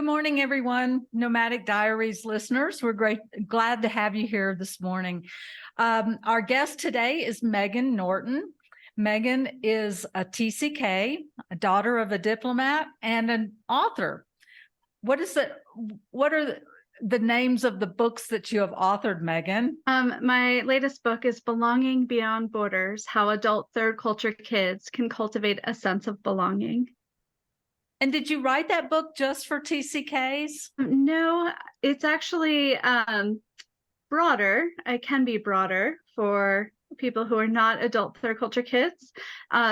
morning, everyone. Nomadic Diaries listeners, we're glad to have you here this morning. Our guest today is Megan Norton. Megan is a TCK, a daughter of a diplomat, and an author. What are the names of the books that you have authored, Megan? My latest book is Belonging Beyond Borders: How Adult Third Culture Kids Can Cultivate a Sense of Belonging. And did you write that book just for TCKs? No, it's actually broader. It can be broader for people who are not adult third culture kids,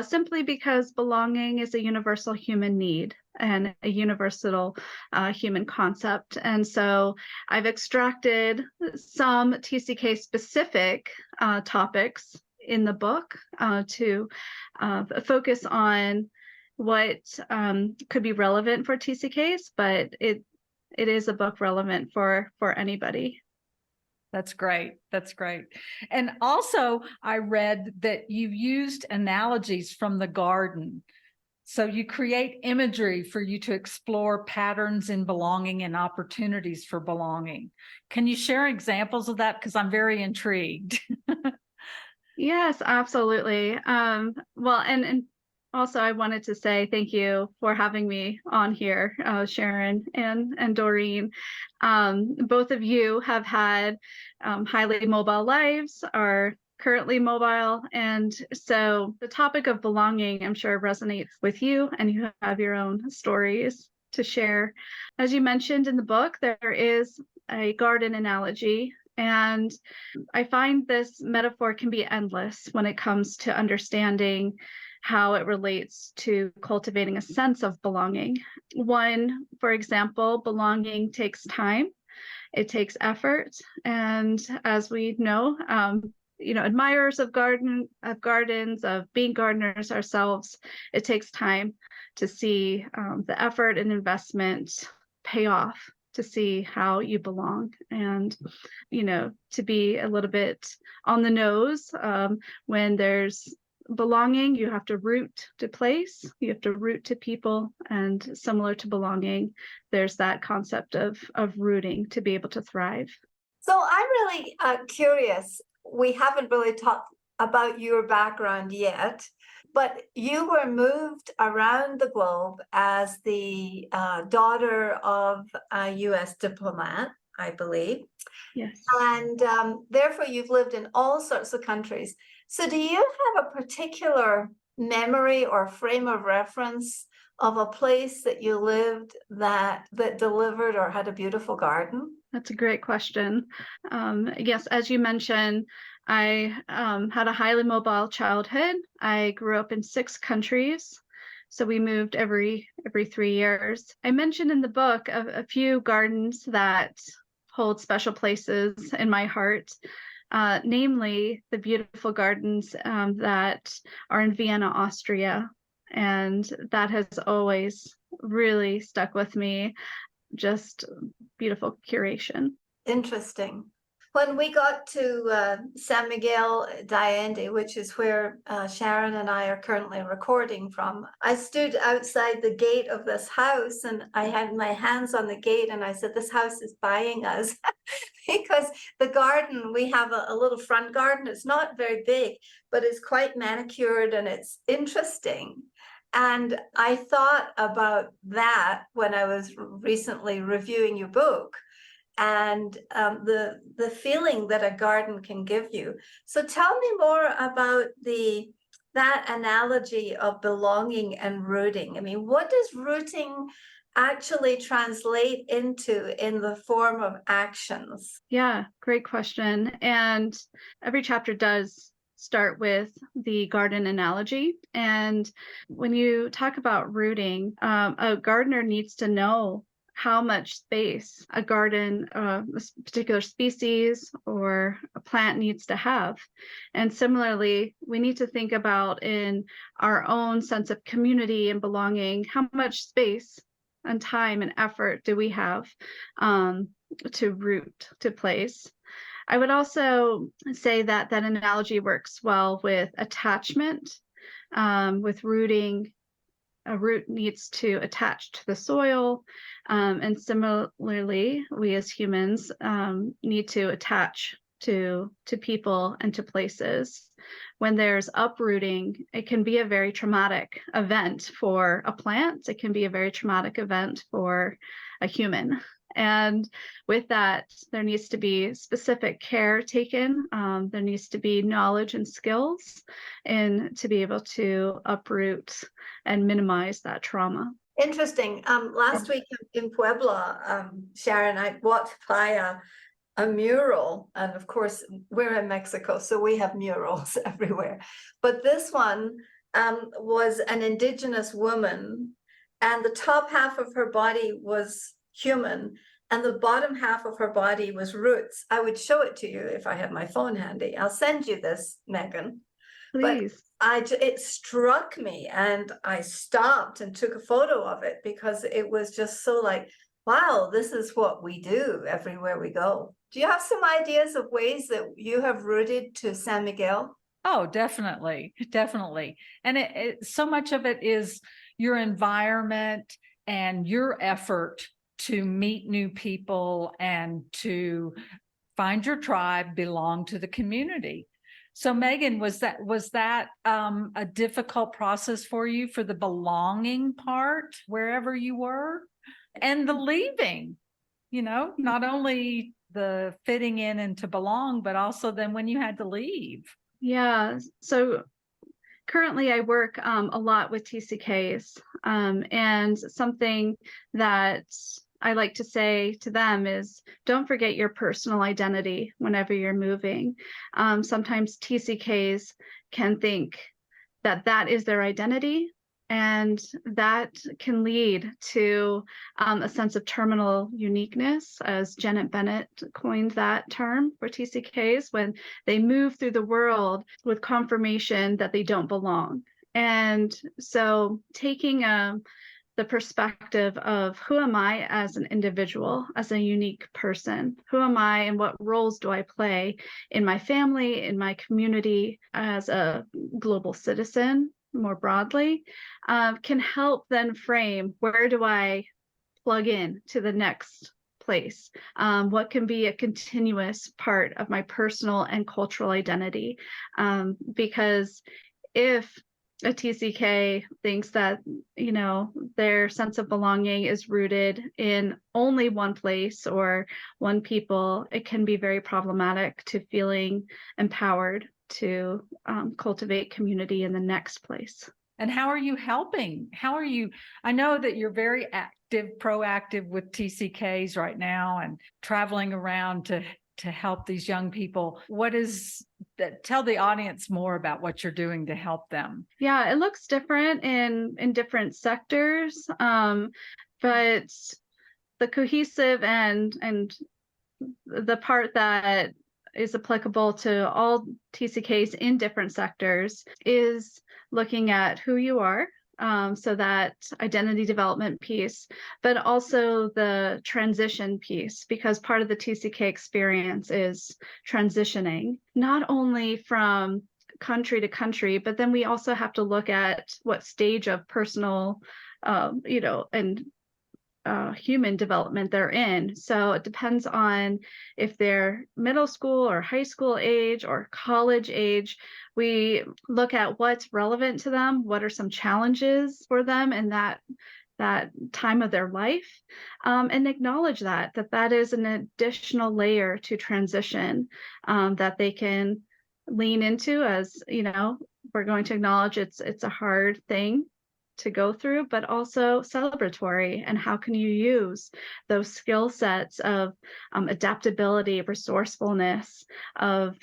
simply because belonging is a universal human need and a universal human concept. And so I've extracted some TCK specific topics in the book to focus on what could be relevant for TCKs, but it is a book relevant for anybody. That's great. That's great. And also, I read that you've used analogies from the garden. So you create imagery for you to explore patterns in belonging and opportunities for belonging. Can you share examples of that? Because I'm very intrigued. Yes, absolutely. Well, and also I wanted to say thank you for having me on here, Sharon and Doreen. Both of you have had highly mobile lives, are currently mobile, and so the topic of belonging, I'm sure, resonates with you, and you have your own stories to share. As you mentioned in the book, there is a garden analogy. And I find this metaphor can be endless when it comes to understanding how it relates to cultivating a sense of belonging. One, for example, belonging takes time, it takes effort, and as we know, admirers of gardens, of being gardeners ourselves, it takes time to see the effort and investment pay off, to see how you belong, and to be a little bit on the nose. When there's belonging, you have to root to place, you have to root to people, and similar to belonging, there's that concept of rooting to be able to thrive. So I'm really curious. We haven't really talked about your background yet, but you were moved around the globe as the daughter of a U.S. diplomat, I believe. Yes. And therefore, you've lived in all sorts of countries. So do you have a particular memory or frame of reference of a place that you lived that delivered or had a beautiful garden? That's a great question. Yes, as you mentioned, I had a highly mobile childhood. I grew up in 6 countries, so we moved every 3 years. I mentioned in the book a few gardens that hold special places in my heart, namely the beautiful gardens that are in Vienna, Austria. And that has always really stuck with me. Just beautiful curation. Interesting. When we got to San Miguel de Allende, which is where Sharon and I are currently recording from, I stood outside the gate of this house and I had my hands on the gate and I said, this house is buying us. Because the garden, we have a little front garden. It's not very big, but it's quite manicured and it's interesting. And I thought about that when I was recently reviewing your book, and the feeling that a garden can give you. So tell me more about that analogy of belonging and rooting. I mean, what does rooting actually translate into in the form of actions? Yeah, great question. And every chapter does start with the garden analogy. And when you talk about rooting, a gardener needs to know how much space a garden, a particular species or a plant needs to have. And similarly, we need to think about in our own sense of community and belonging, how much space and time and effort do we have to root, to place. I would also say that that analogy works well with attachment, with rooting a root needs to attach to the soil. And similarly, we as humans need to attach to people and to places. When there's uprooting, it can be a very traumatic event for a plant. It can be a very traumatic event for a human. And with that, there needs to be specific care taken. There needs to be knowledge and skills and to be able to uproot and minimize that trauma. Interesting. Last week in Puebla, Sharon, I walked by a mural, and of course we're in Mexico, so we have murals everywhere. But this one was an indigenous woman, and the top half of her body was human, and the bottom half of her body was roots. I would show it to you if I had my phone handy. I'll send you this, Megan. Please. But it struck me, and I stopped and took a photo of it because it was just so like, wow, this is what we do everywhere we go. Do you have some ideas of ways that you have rooted to San Miguel? Oh, definitely. Definitely. And so much of it is your environment and your effort to meet new people and to find your tribe, belong to the community. So Megan, was that a difficult process for you for the belonging part wherever you were? And the leaving, not only the fitting in and to belong, but also then when you had to leave. Yeah. So currently I work a lot with TCKs, and something that I like to say to them is don't forget your personal identity whenever you're moving. Sometimes TCKs can think that is their identity, and that can lead to a sense of terminal uniqueness, as Janet Bennett coined that term for TCKs, when they move through the world with confirmation that they don't belong. And so taking the perspective of who am I as an individual, as a unique person? Who am I and what roles do I play in my family, in my community, as a global citizen more broadly, can help then frame where do I plug in to the next place? What can be a continuous part of my personal and cultural identity? Because if a TCK thinks that, their sense of belonging is rooted in only one place or one people, it can be very problematic to feeling empowered to cultivate community in the next place. And how are you helping? I know that you're very proactive with TCKs right now and traveling around to help these young people. Tell the audience more about what you're doing to help them. Yeah, it looks different in different sectors, but the cohesive and the part that is applicable to all TCKs in different sectors is looking at who you are. So that identity development piece, but also the transition piece, because part of the TCK experience is transitioning, not only from country to country, but then we also have to look at what stage of personal, and human development they're in. So it depends on if they're middle school or high school age or college age. We look at what's relevant to them, what are some challenges for them in that time of their life, and acknowledge that is an additional layer to transition that they can lean into. As we're going to acknowledge it's a hard thing to go through, but also celebratory. And how can you use those skill sets of adaptability, resourcefulness, of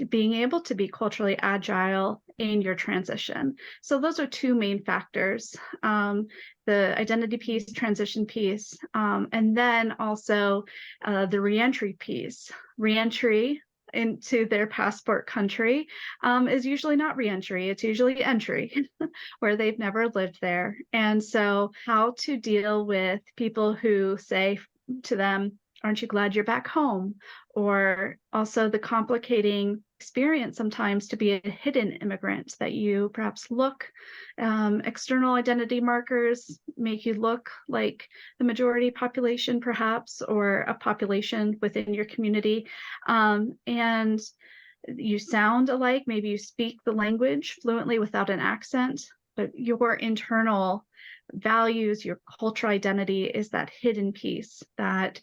being able to be culturally agile in your transition? So those are two main factors, the identity piece, transition piece, and then also the reentry piece. Reentry into their passport country is usually not reentry, it's usually entry where they've never lived there. And so how to deal with people who say to them, aren't you glad you're back home? Or also the complicating experience sometimes to be a hidden immigrant, that you perhaps look, external identity markers make you look like the majority population, perhaps, or a population within your community. And you sound alike, maybe you speak the language fluently without an accent, but your internal values, your cultural identity is that hidden piece that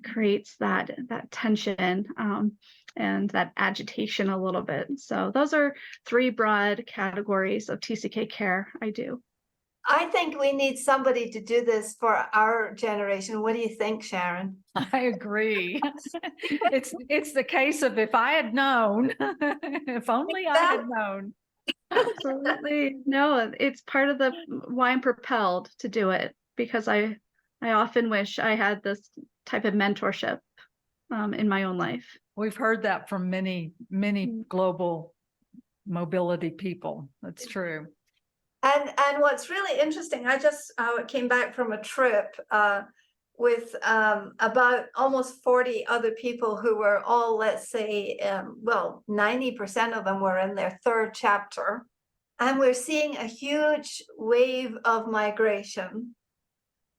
creates that tension and that agitation a little bit. So those are 3 broad categories of TCK care I do. I think we need somebody to do this for our generation. What do you think, Sharon? I agree. It's the case of if I had known, if only I had known. Absolutely. No, it's part of the why I'm propelled to do it, because I often wish I had this type of mentorship in my own life. We've heard that from many global mobility people. That's true. And what's really interesting, I just came back from a trip with about almost 40 other people who were all, let's say, 90% of them were in their 3rd chapter. And we're seeing a huge wave of migration,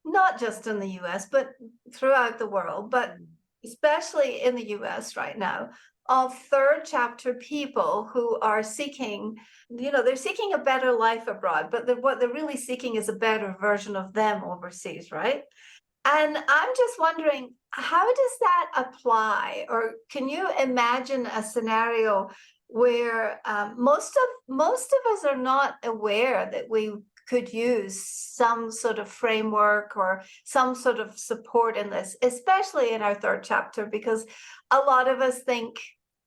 not just in the US, but throughout the world, but especially in the US right now, of 3rd chapter people who are seeking, they're seeking a better life abroad, but what they're really seeking is a better version of them overseas, right? And I'm just wondering, how does that apply? Or can you imagine a scenario where most of us are not aware that we could use some sort of framework or some sort of support in this, especially in our 3rd chapter, because a lot of us think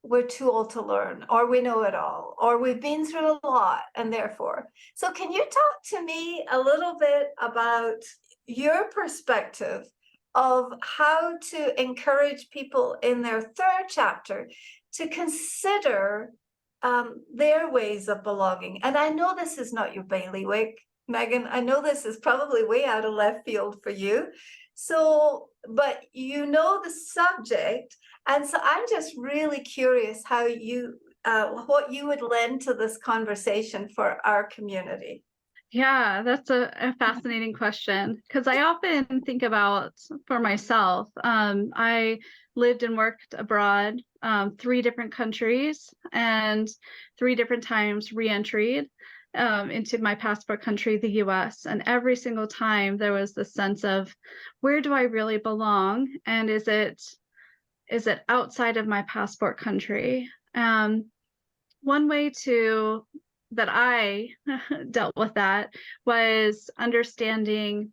we're too old to learn, or we know it all, or we've been through a lot, and therefore. So can you talk to me a little bit about your perspective of how to encourage people in their 3rd chapter to consider their ways of belonging? And I know this is not your bailiwick, Megan. I know this is probably way out of left field for you. So, but you know the subject. And so I'm just really curious how what you would lend to this conversation for our community. Yeah, that's a fascinating question, because I often think about for myself. I lived and worked abroad, 3 different countries, and 3 different times re-entered into my passport country, the US. And every single time there was this sense of, where do I really belong? And is it outside of my passport country? One way that I dealt with that was understanding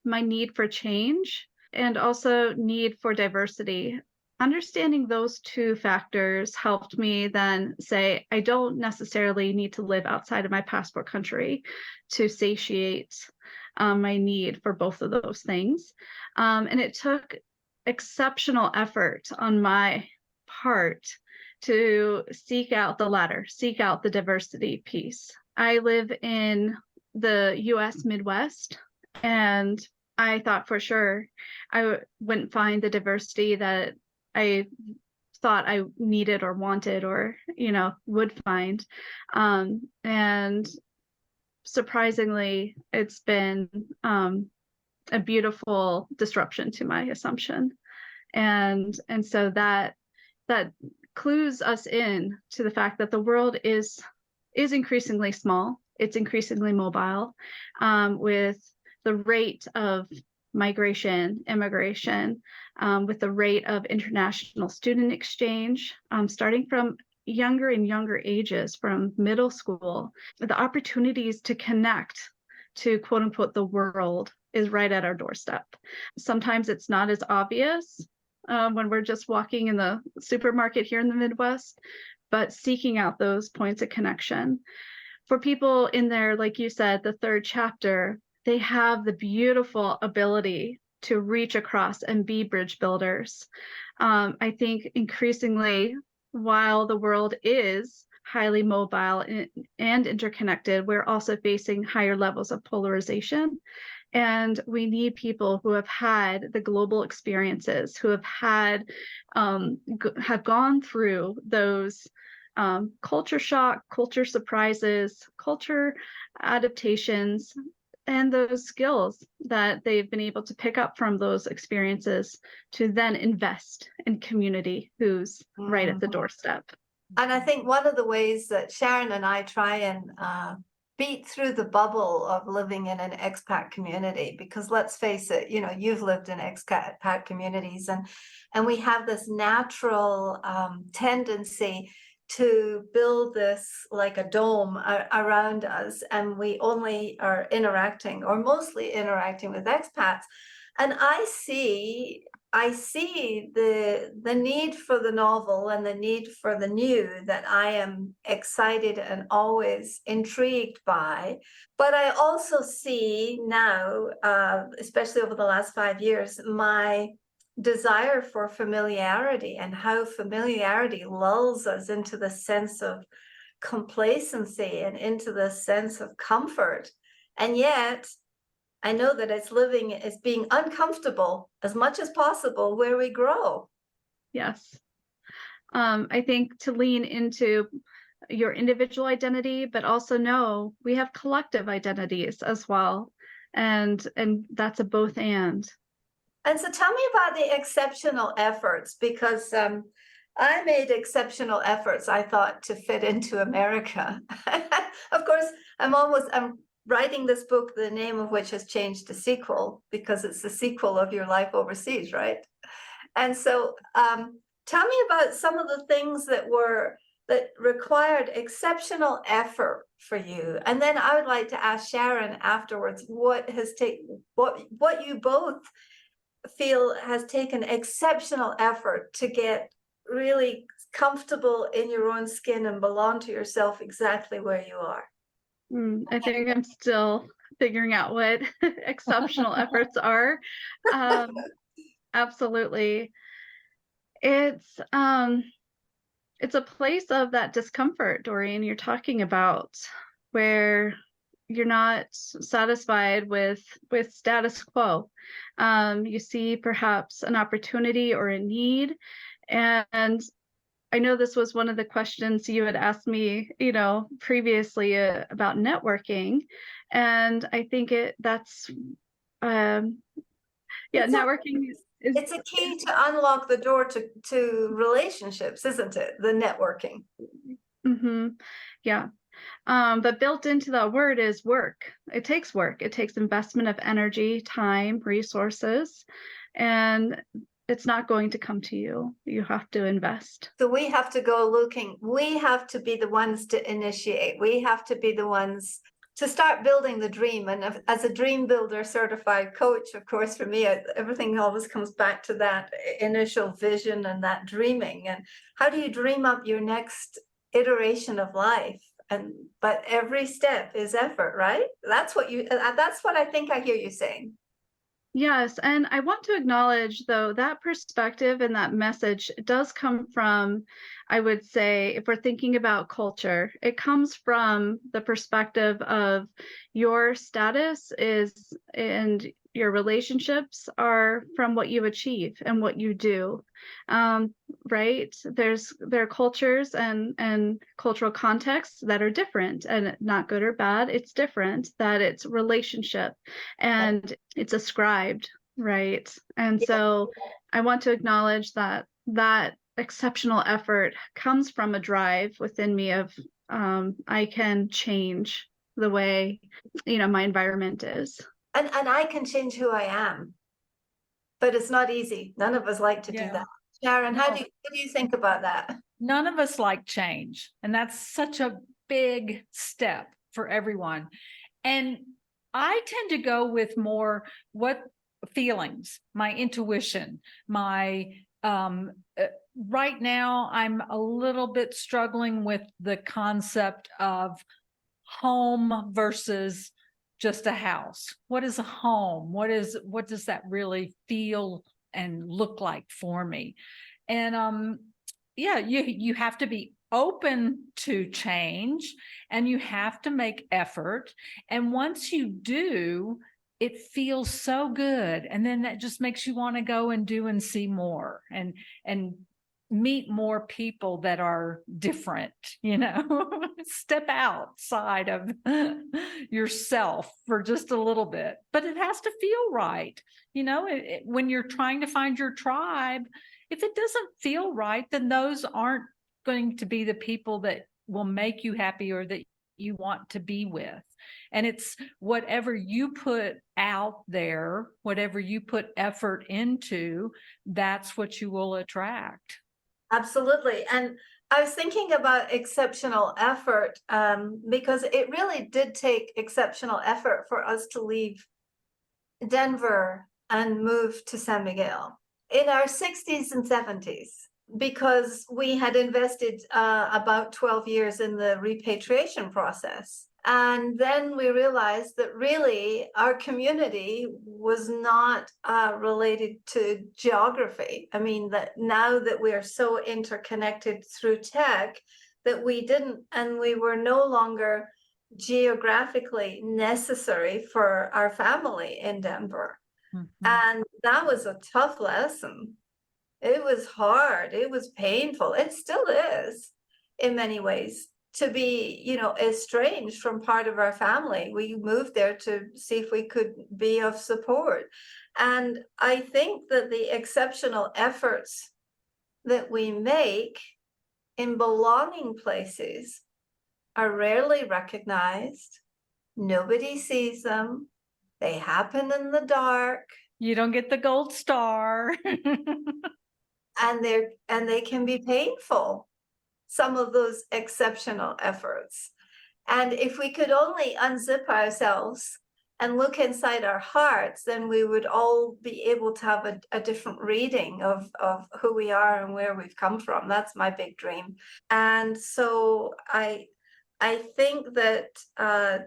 my need for change and also need for diversity. Understanding those 2 factors helped me then say, I don't necessarily need to live outside of my passport country to satiate my need for both of those things. And it took exceptional effort on my part to seek out the latter, seek out the diversity piece. I live in the US Midwest, and I thought for sure I wouldn't find the diversity that I thought I needed or wanted or, would find. And surprisingly, it's been a beautiful disruption to my assumption. And so that clues us in to the fact that the world is increasingly small. It's increasingly mobile, with the rate of migration, immigration, with the rate of international student exchange, starting from younger and younger ages, from middle school. The opportunities to connect to quote unquote the world is right at our doorstep. Sometimes it's not as obvious when we're just walking in the supermarket here in the Midwest, but seeking out those points of connection. For people in there, like you said, the 3rd chapter, they have the beautiful ability to reach across and be bridge builders. I think increasingly, while the world is highly mobile and interconnected, we're also facing higher levels of polarization. And we need people who have had the global experiences, who have had have gone through those culture shock, culture surprises, culture adaptations, and those skills that they've been able to pick up from those experiences to then invest in community who's right at the doorstep. And I think one of the ways that Sharon and I try and beat through the bubble of living in an expat community, because let's face it, you know, you've lived in expat communities, and we have this natural tendency to build this like a dome around us, and we only are interacting or mostly interacting with expats. And I see the need for the novel and the need for the new that I am excited and always intrigued by. But I also see now, especially over the last 5 years, my desire for familiarity and how familiarity lulls us into the sense of complacency and into the sense of comfort. And yet, I know that it's being uncomfortable as much as possible where we grow. Yes. I think to lean into your individual identity, but also know we have collective identities as well. And that's a both and. And so tell me about the exceptional efforts, because I made exceptional efforts, I thought, to fit into America. Of course, I'm writing this book, the name of which has changed to sequel, because it's the sequel of Your Life Overseas, right? And so tell me about some of the things that required exceptional effort for you. And then I would like to ask Sharon afterwards what you both feel has taken exceptional effort to get really comfortable in your own skin and belong to yourself exactly where you are. I think I'm still figuring out what exceptional efforts are. Absolutely. It's a place of that discomfort, Doreen, you're talking about, where you're not satisfied with status quo. You see perhaps an opportunity or a need. And I know this was one of the questions you had asked me, previously about networking. And I think networking it's a key to unlock the door to relationships, isn't it? The networking. Mm-hmm. Yeah. But built into that word is work. It takes work. It takes investment of energy, time, resources, and it's not going to come to you. You have to invest. So we have to go looking. We have to be the ones to initiate. We have to be the ones to start building the dream. And as a dream builder certified coach, of course, for me, everything always comes back to that initial vision and that dreaming. And how do you dream up your next iteration of life? But every step is effort, right? That's what I think I hear you saying. Yes, and I want to acknowledge, though, that perspective and that message does come from, I would say, if we're thinking about culture, it comes from the perspective of your status and your relationships are from what you achieve and what you do, right? There are cultures and cultural contexts that are different, and not good or bad. It's different, that it's relationship and it's ascribed, right? And so I want to acknowledge that exceptional effort comes from a drive within me of I can change the way my environment is. And I can change who I am, but it's not easy. None of us like to do that. Sharon, what do you think about that? None of us like change, and that's such a big step for everyone. And I tend to go with more what feelings, my intuition, my right now I'm a little bit struggling with the concept of home versus just a house. What is a home? What does that really feel and look like for me? And you have to be open to change, and you have to make effort. And once you do, it feels so good. And then that just makes you want to go and do and see more and meet more people that are different, step outside of yourself for just a little bit, but it has to feel right. When you're trying to find your tribe, if it doesn't feel right, then those aren't going to be the people that will make you happy or that you want to be with. And it's whatever you put out there, whatever you put effort into, that's what you will attract. Absolutely. And I was thinking about exceptional effort, because it really did take exceptional effort for us to leave Denver and move to San Miguel in our 60s and 70s, because we had invested about 12 years in the repatriation process. And then we realized that really our community was not related to geography. I mean, that now that we are so interconnected through tech, that we didn't, and we were no longer geographically necessary for our family in Denver. Mm-hmm. And that was a tough lesson. It was hard. It was painful. It still is in many ways to be, estranged from part of our family. We moved there to see if we could be of support. And I think that the exceptional efforts that we make in belonging places are rarely recognized. Nobody sees them. They happen in the dark. You don't get the gold star. And they can be painful, some of those exceptional efforts. And if we could only unzip ourselves and look inside our hearts, then we would all be able to have a different reading of who we are and where we've come from. That's my big dream. And so I think that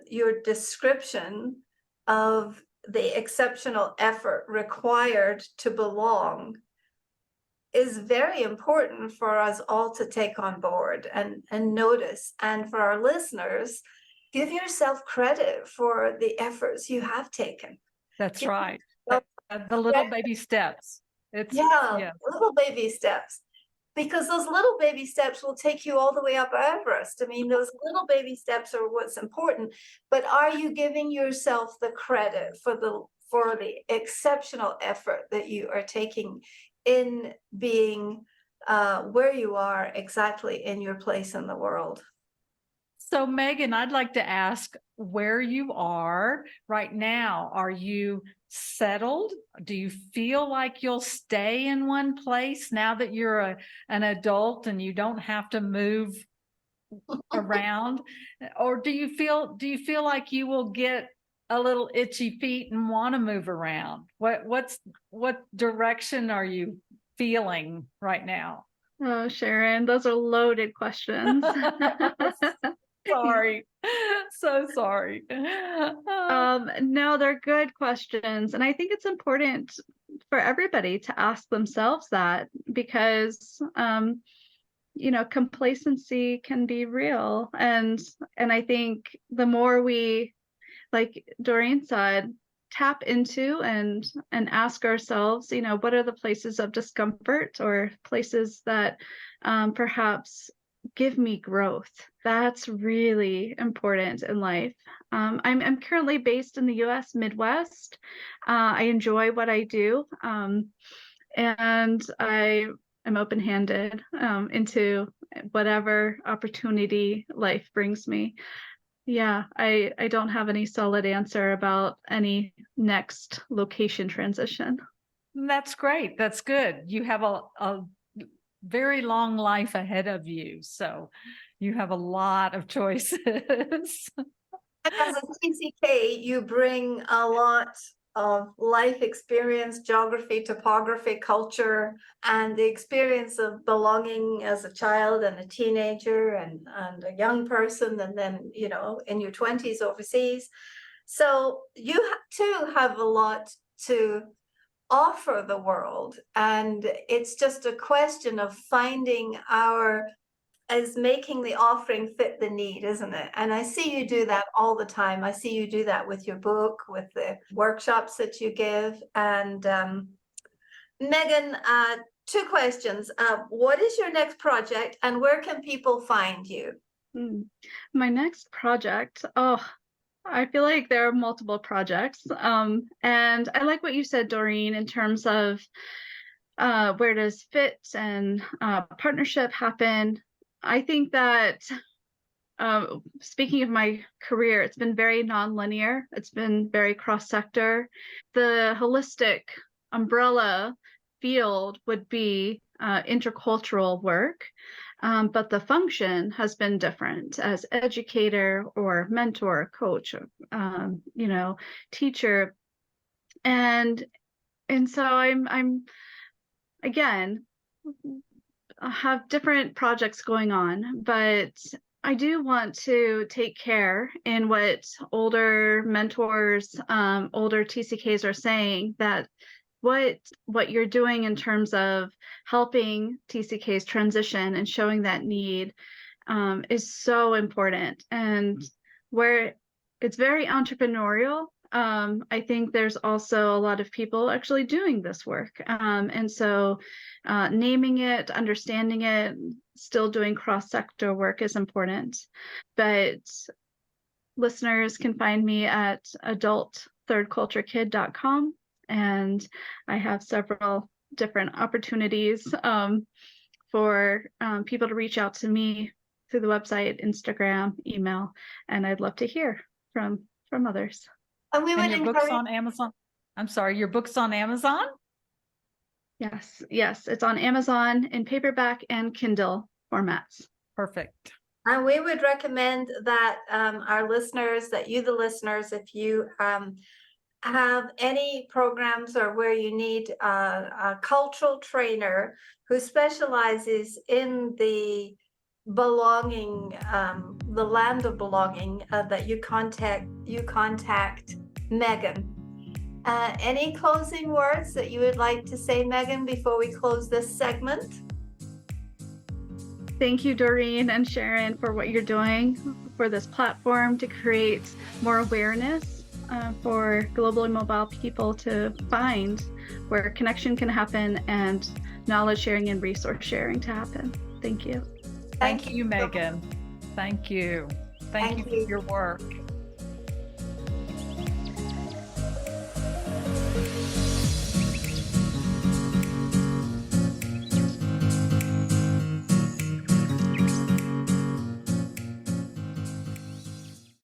your description of the exceptional effort required to belong is very important for us all to take on board and notice. And for our listeners, give yourself credit for the efforts you have taken. That's Give right. yourself The little baby steps. Yeah, little baby steps. Because those little baby steps will take you all the way up Everest. I mean, those little baby steps are what's important. But are you giving yourself the credit for the exceptional effort that you are taking in being where you are exactly in your place in the world? So, Megan, I'd like to ask where you are right now. Are you settled? Do you feel like you'll stay in one place now that you're an adult and you don't have to move around? Or do you feel like you will get a little itchy feet and want to move around? What direction are you feeling right now? Oh, Sharon, those are loaded questions. Sorry. So sorry. No, they're good questions. And I think it's important for everybody to ask themselves that because, complacency can be real. And I think the more we, like Doreen said, tap into and ask ourselves, what are the places of discomfort or places that perhaps give me growth. That's really important in life. I'm currently based in the US Midwest. I enjoy what I do. And I am open-handed into whatever opportunity life brings me. Yeah, I don't have any solid answer about any next location transition. That's great. That's good. You have a very long life ahead of you. So you have a lot of choices. As a TCK, you bring a lot of life experience, geography, topography, culture, and the experience of belonging as a child and a teenager and a young person, and then, in your 20s overseas. So you too have a lot to offer the world. And it's just a question of finding our is making the offering fit the need, isn't it? And I see you do that all the time. I see you do that with your book, with the workshops that you give. And Megan, two questions. What is your next project and where can people find you? My next project, I feel like there are multiple projects. And I like what you said, Doreen, in terms of where does fit and partnership happen. I think that speaking of my career, it's been very nonlinear. It's been very cross-sector. The holistic umbrella field would be intercultural work, but the function has been different as educator or mentor, coach, teacher, and so I'm again, I have different projects going on, but I do want to take care in what older mentors, older TCKs are saying, that what you're doing in terms of helping TCKs transition and showing that need is so important. And where it's very entrepreneurial, I think there's also a lot of people actually doing this work. And so naming it, understanding it, still doing cross-sector work is important. But listeners can find me at adultthirdculturekid.com. And I have several different opportunities for people to reach out to me through the website, Instagram, email, and I'd love to hear from others. And we would your book's on Amazon. I'm sorry, your book's on Amazon? Yes, it's on Amazon in paperback and Kindle formats. Perfect. And we would recommend that our listeners, that you, the listeners, if you have any programs or where you need a cultural trainer who specializes in the belonging, the land of belonging, that you contact Megan. Any closing words that you would like to say, Megan, before we close this segment? Thank you, Doreen and Sharon, for what you're doing for this platform to create more awareness for globally mobile people to find where connection can happen and knowledge sharing and resource sharing to happen. Thank you. Thank you, Megan. Thank you. Thank you for your work.